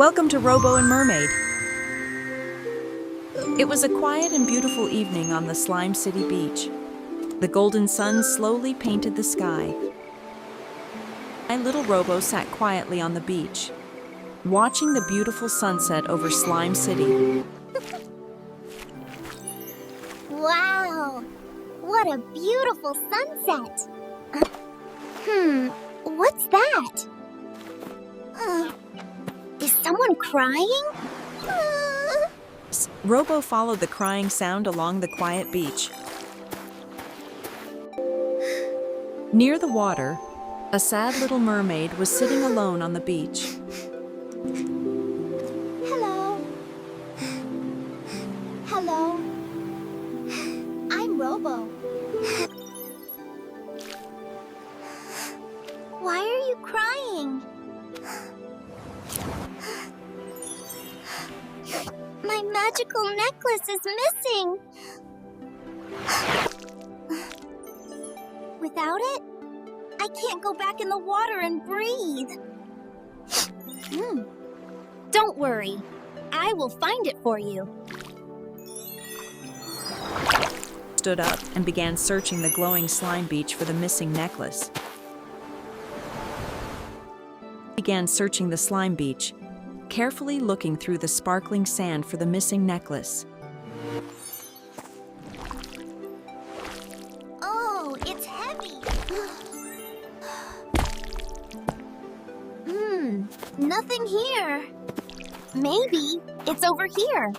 Welcome to Robo and Mermaid. It was a quiet and beautiful evening on the Slime City beach. The golden sun slowly painted the sky. My little Robo sat quietly on the beach, watching the beautiful sunset over Slime City. Wow! What a beautiful sunset! What's that? Is someone crying? Robo followed the crying sound along the quiet beach. Near the water, a sad little mermaid was sitting alone on the beach. Hello. Hello. I'm Robo. Why are you crying? My magical necklace is missing. Without it, I can't go back in the water and breathe. Don't worry. I will find it for you. Stood up and began searching the glowing slime beach for the missing necklace. Began searching the slime beach, carefully looking through the sparkling sand for the missing necklace. Oh, it's heavy. Nothing here. Maybe it's over here.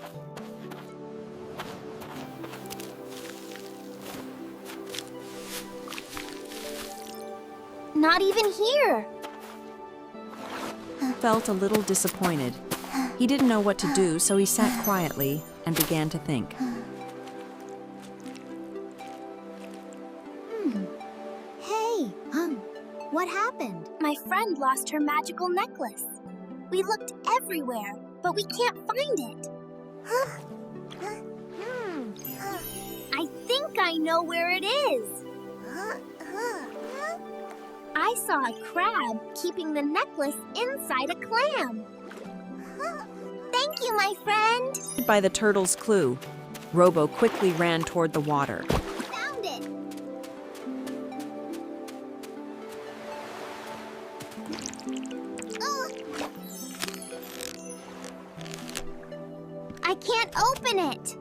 Not even here. Felt a little disappointed. He didn't know what to do, so he sat quietly and began to think. Hey, what happened? My friend lost her magical necklace. We looked everywhere, but we can't find it. I think I know where it is. I saw a crab keeping the necklace inside a clam. Thank you, my friend. By the turtle's clue, Robo quickly ran toward the water. Found it. I can't open it.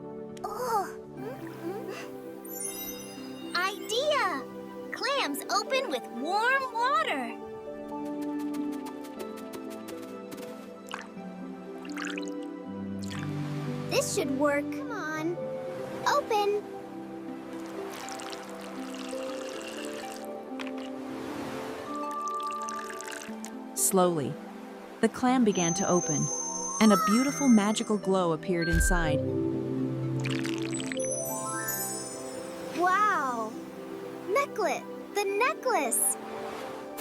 Idea! Clams open with warm water. This should work. Come on. Open. Slowly, the clam began to open, and a beautiful magical glow appeared inside. Wow! Necklace! The necklace!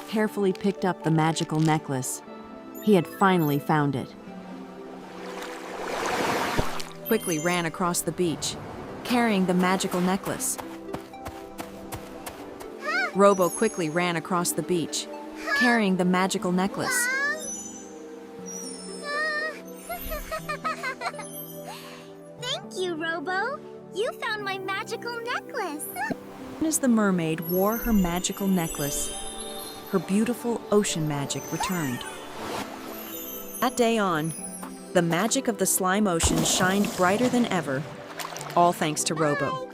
Carefully picked up the magical necklace. He had finally found it. Quickly ran across the beach, carrying the magical necklace. Robo quickly ran across the beach, carrying the magical necklace. Thank you, Robo. You found my magical necklace. As the mermaid wore her magical necklace, her beautiful ocean magic returned. That day on, the magic of the slime ocean shined brighter than ever, all thanks to Robo.